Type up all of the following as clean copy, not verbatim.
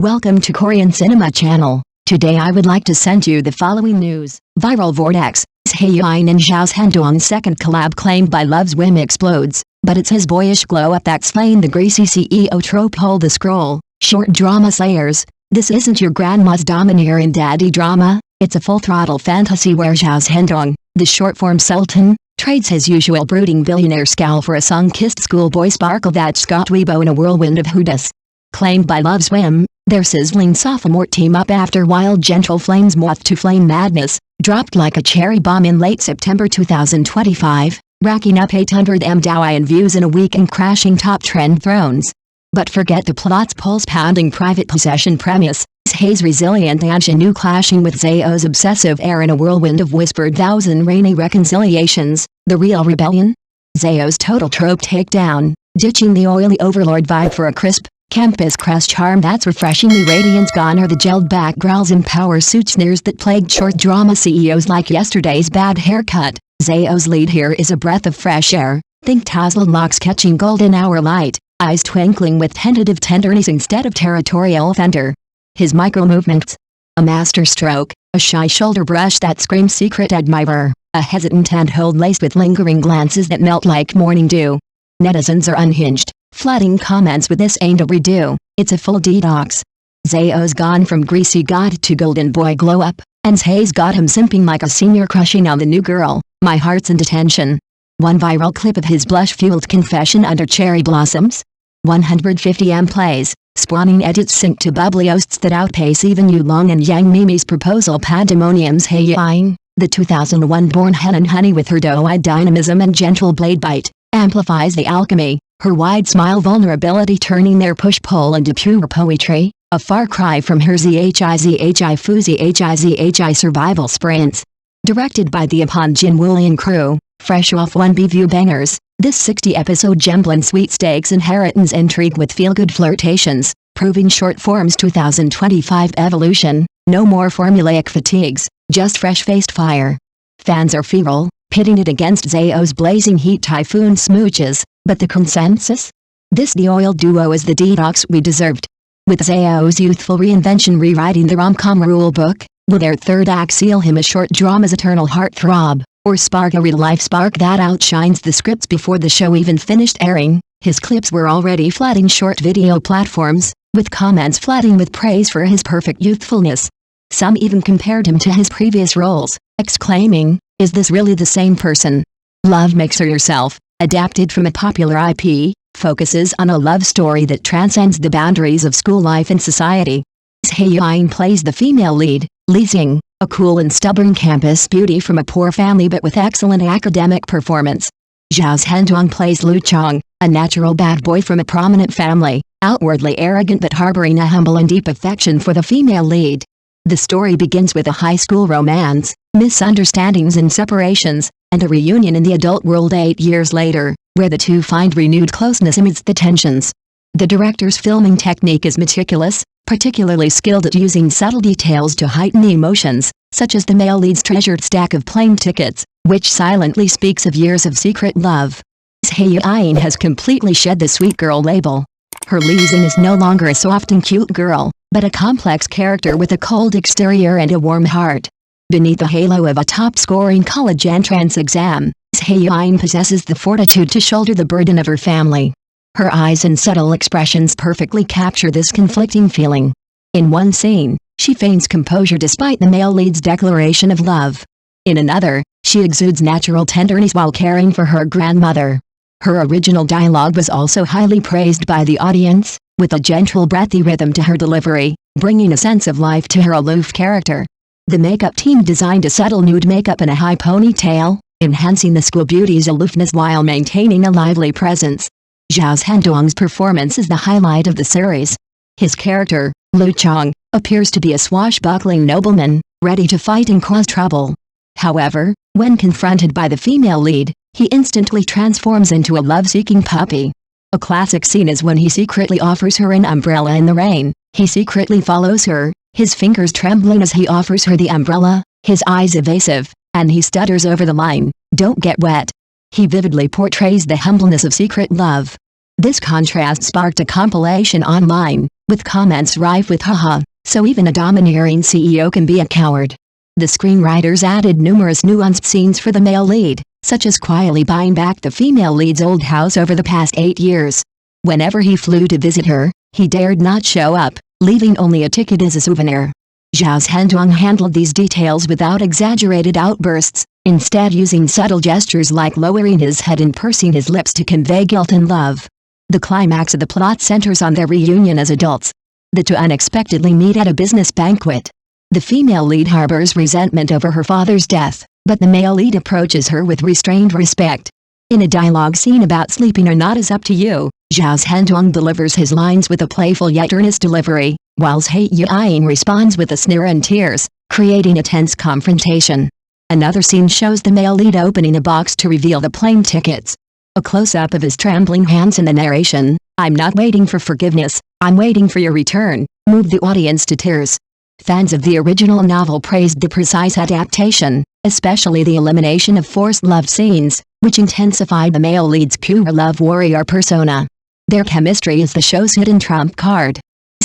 Welcome to Korean Cinema Channel. Today I would like to send you the following news. Viral vortex. Zhai Yiying and Zhao Zhendong's second collab claimed by Love's Whim explodes, but it's his boyish glow-up that's slaying the greasy CEO trope. Hold the scroll. Short drama slayers. This isn't your grandma's domineering daddy drama, it's a full-throttle fantasy where Zhao Zhendong, the short-form sultan, trades his usual brooding billionaire scowl for a sun-kissed schoolboy sparkle that's got Weibo in a whirlwind of hoodas. Claimed by Love's Whim, their sizzling sophomore team-up after wild gentle flames moth to flame madness, dropped like a cherry bomb in late September 2025, racking up 800 million views in a week and crashing top trend thrones. But forget the plot's pulse-pounding private possession premise, Zhai's resilient ingenue clashing with Zhao's obsessive air in a whirlwind of whispered vows and rainy reconciliations. The real rebellion? Zhao's total trope takedown, ditching the oily overlord vibe for a crisp, campus crest charm that's refreshingly radiant. Gone are the gelled-back growls and power suit sneers that plagued short drama CEOs like yesterday's bad haircut. Zhao's lead here is a breath of fresh air. Think tousled locks catching golden hour light, eyes twinkling with tentative tenderness instead of territorial thunder. His micro-movements. A master stroke, a shy shoulder brush that screams secret admirer, a hesitant handhold laced with lingering glances that melt like morning dew. Netizens are unhinged, flooding comments with "this ain't a redo, it's a full detox." Zhao's gone from greasy god to golden boy glow-up, and Zhai's got him simping like a senior crushing on the new girl. My heart's in detention. One viral clip of his blush-fueled confession under cherry blossoms. 150 M plays, spawning edits sync to bubbly oasts that outpace even Yu Long and Yang Mimi's proposal pandemonium's Zhai Yiying, the 2001-born Hae-in honey with her doe-eyed dynamism and gentle blade bite, amplifies the alchemy, her wide smile vulnerability turning their push-pull into pure poetry, a far cry from her zhizhi fuzhi survival sprints. Directed by the Upon Jin Woolian crew, fresh off 1B view bangers, this 60-episode gem blends sweepstakes inheritance intrigue with feel-good flirtations, proving short form's 2025 evolution. No more formulaic fatigues, just fresh-faced fire. Fans are feral, pitting it against Zhao's blazing heat typhoon smooches, but the consensus? This de-oiled duo is the detox we deserved. With Zhao's youthful reinvention rewriting the rom-com rulebook, will their third act seal him a short drama's eternal heartthrob, or spark a real-life spark that outshines the scripts before the show even finished airing? His clips were already flooding short video platforms, with comments flooding with praise for his perfect youthfulness. Some even compared him to his previous roles, exclaiming, "Is this really the same person?" Love Mixer Yourself, adapted from a popular IP, focuses on a love story that transcends the boundaries of school life and society. Zhai Yiying plays the female lead, Li Xing, a cool and stubborn campus beauty from a poor family but with excellent academic performance. Zhao Zhendong plays Lu Chong, a natural bad boy from a prominent family, outwardly arrogant but harboring a humble and deep affection for the female lead. The story begins with a high school romance, misunderstandings and separations, and a reunion in the adult world 8 years later, where the two find renewed closeness amidst the tensions. The director's filming technique is meticulous, particularly skilled at using subtle details to heighten the emotions, such as the male lead's treasured stack of plane tickets, which silently speaks of years of secret love. Zhai Yiying has completely shed the sweet girl label. Her Li Xing is no longer a soft and cute girl, but a complex character with a cold exterior and a warm heart. Beneath the halo of a top-scoring college entrance exam, Zhai Yiying possesses the fortitude to shoulder the burden of her family. Her eyes and subtle expressions perfectly capture this conflicting feeling. In one scene, she feigns composure despite the male lead's declaration of love. In another, she exudes natural tenderness while caring for her grandmother. Her original dialogue was also highly praised by the audience, with a gentle breathy rhythm to her delivery, bringing a sense of life to her aloof character. The makeup team designed a subtle nude makeup and a high ponytail, enhancing the school beauty's aloofness while maintaining a lively presence. Zhao Zhendong's performance is the highlight of the series. His character, Lu Chong, appears to be a swashbuckling nobleman, ready to fight and cause trouble. However, when confronted by the female lead, he instantly transforms into a love-seeking puppy. A classic scene is when he secretly offers her an umbrella in the rain. He secretly follows her, his fingers trembling as he offers her the umbrella, his eyes evasive, and he stutters over the line, "Don't get wet." He vividly portrays the humbleness of secret love. This contrast sparked a compilation online, with comments rife with haha, so even a domineering CEO can be a coward. The screenwriters added numerous nuanced scenes for the male lead, such as quietly buying back the female lead's old house over the past 8 years. Whenever he flew to visit her, he dared not show up, leaving only a ticket as a souvenir. Zhao Zhendong handled these details without exaggerated outbursts, instead using subtle gestures like lowering his head and pursing his lips to convey guilt and love. The climax of the plot centers on their reunion as adults. The two unexpectedly meet at a business banquet. The female lead harbors resentment over her father's death, but the male lead approaches her with restrained respect. In a dialogue scene about sleeping or not is up to you, Zhao Zhendong delivers his lines with a playful yet earnest delivery, while Zhai Yiying responds with a sneer and tears, creating a tense confrontation. Another scene shows the male lead opening a box to reveal the plane tickets. A close-up of his trembling hands in the narration, "I'm not waiting for forgiveness, I'm waiting for your return," moved the audience to tears. Fans of the original novel praised the precise adaptation, especially the elimination of forced love scenes, which intensified the male lead's pure love warrior persona. Their chemistry is the show's hidden trump card.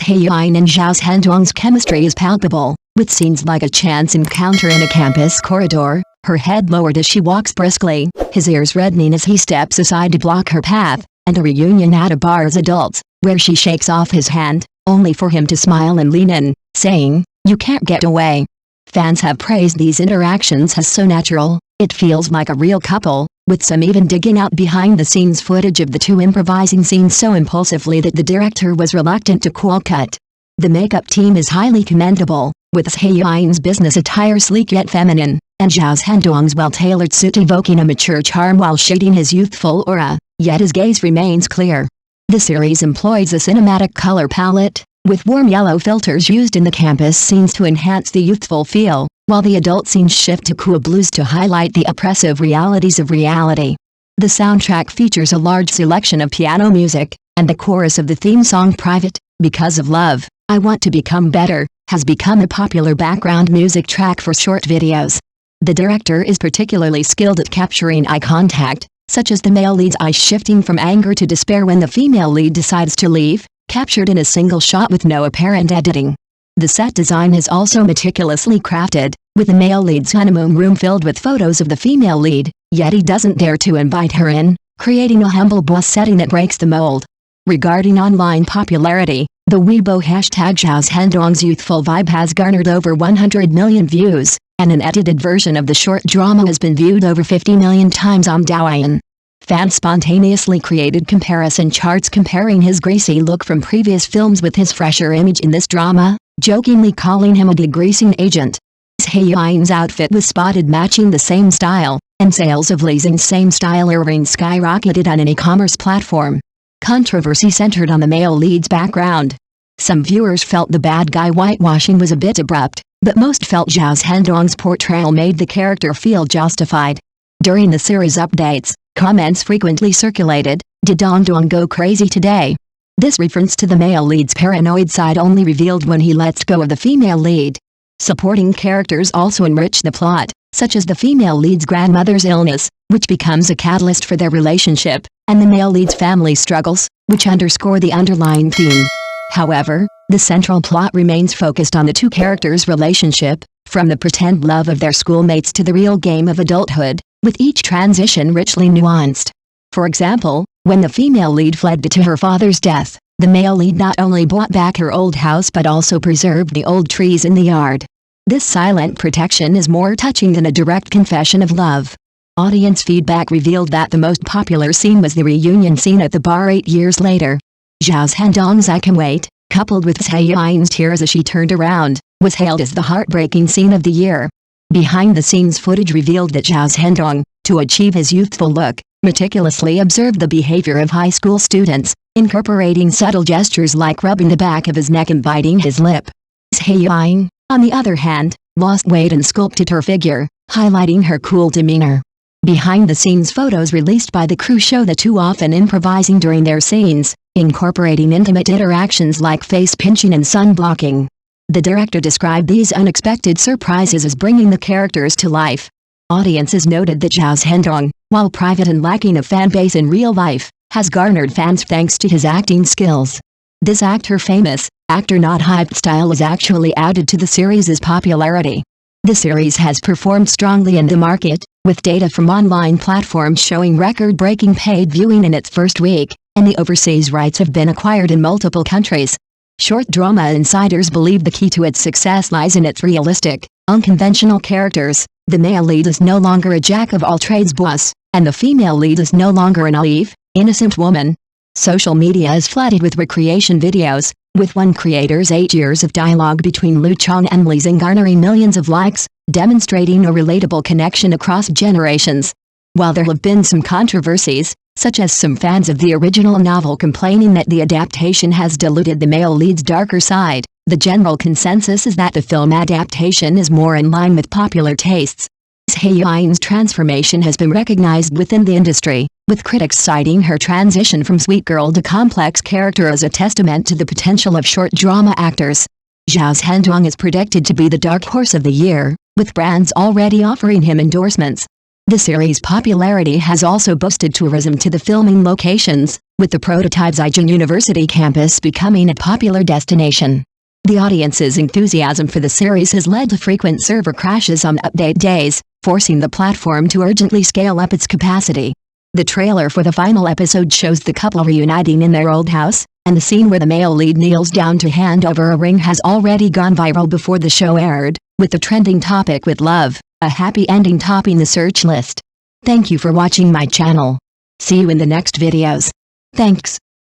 Hae-in and Zhao Zhendong's chemistry is palpable, with scenes like a chance encounter in a campus corridor, her head lowered as she walks briskly, his ears reddening as he steps aside to block her path, and a reunion at a bar as adults, where she shakes off his hand, only for him to smile and lean in, saying, "You can't get away." Fans have praised these interactions as so natural, it feels like a real couple, with some even digging out behind-the-scenes footage of the two improvising scenes so impulsively that the director was reluctant to call cut. The makeup team is highly commendable, with Hae-in's business attire sleek yet feminine, and Zhao Zhendong's well-tailored suit evoking a mature charm while shading his youthful aura, yet his gaze remains clear. The series employs a cinematic color palette, with warm yellow filters used in the campus scenes to enhance the youthful feel, while the adult scenes shift to cool blues to highlight the oppressive realities of reality. The soundtrack features a large selection of piano music, and the chorus of the theme song "Private, Because of Love, I Want to Become Better" has become a popular background music track for short videos. The director is particularly skilled at capturing eye contact, such as the male lead's eyes shifting from anger to despair when the female lead decides to leave, captured in a single shot with no apparent editing. The set design is also meticulously crafted, with the male lead's honeymoon room filled with photos of the female lead, yet he doesn't dare to invite her in, creating a humble boss setting that breaks the mold. Regarding online popularity, the Weibo hashtag Zhao Zhendong's youthful vibe has garnered over 100 million views, and an edited version of the short drama has been viewed over 50 million times on Douyin. Fans spontaneously created comparison charts comparing his greasy look from previous films with his fresher image in this drama, jokingly calling him a degreasing agent. Hae-in's outfit was spotted matching the same style, and sales of Li Xing's same style earrings skyrocketed on an e-commerce platform. Controversy centered on the male lead's background. Some viewers felt the bad guy whitewashing was a bit abrupt, but most felt Zhao Zhendong's portrayal made the character feel justified. During the series updates, comments frequently circulated, "Did Zhendong go crazy today?" This reference to the male lead's paranoid side only revealed when he lets go of the female lead. Supporting characters also enrich the plot, such as the female lead's grandmother's illness, which becomes a catalyst for their relationship, and the male lead's family struggles, which underscore the underlying theme. However, the central plot remains focused on the two characters' relationship, from the pretend love of their schoolmates to the real game of adulthood, with each transition richly nuanced. For example, when the female lead fled to her father's death, the male lead not only bought back her old house but also preserved the old trees in the yard. This silent protection is more touching than a direct confession of love. Audience feedback revealed that the most popular scene was the reunion scene at the bar 8 years later. Zhao Zhendong's "I Can Wait," coupled with Zhai Yiying's tears as she turned around, was hailed as the heartbreaking scene of the year. Behind-the-scenes footage revealed that Zhao Zhendong, to achieve his youthful look, meticulously observed the behavior of high school students, incorporating subtle gestures like rubbing the back of his neck and biting his lip. Zhai Yiying, on the other hand, lost weight and sculpted her figure, highlighting her cool demeanor. Behind-the-scenes photos released by the crew show the two often improvising during their scenes, incorporating intimate interactions like face-pinching and sun-blocking. The director described these unexpected surprises as bringing the characters to life. Audiences noted that Zhao Zhendong, while private and lacking a fan base in real life, has garnered fans thanks to his acting skills. This actor famous, actor not hyped style was actually added to the series' popularity. The series has performed strongly in the market, with data from online platforms showing record-breaking paid viewing in its first week, and the overseas rights have been acquired in multiple countries. Short drama insiders believe the key to its success lies in its realistic, unconventional characters. The male lead is no longer a jack-of-all-trades boss, and the female lead is no longer a naive, innocent woman. Social media is flooded with recreation videos, with one creator's 8 years of dialogue between Lu Chong and Li Xing garnering millions of likes, demonstrating a relatable connection across generations. While there have been some controversies, such as some fans of the original novel complaining that the adaptation has diluted the male lead's darker side, the general consensus is that the film adaptation is more in line with popular tastes. Zhai Yiying's transformation has been recognized within the industry, with critics citing her transition from sweet girl to complex character as a testament to the potential of short drama actors. Zhao Zhendong is predicted to be the dark horse of the year, with brands already offering him endorsements. The series' popularity has also boosted tourism to the filming locations, with the prototype Zhai Yiying University campus becoming a popular destination. The audience's enthusiasm for the series has led to frequent server crashes on update days, forcing the platform to urgently scale up its capacity. The trailer for the final episode shows the couple reuniting in their old house, and the scene where the male lead kneels down to hand over a ring has already gone viral before the show aired, with the trending topic with love, a happy ending topping the search list. Thank you for watching my channel. See you in the next videos. Thanks.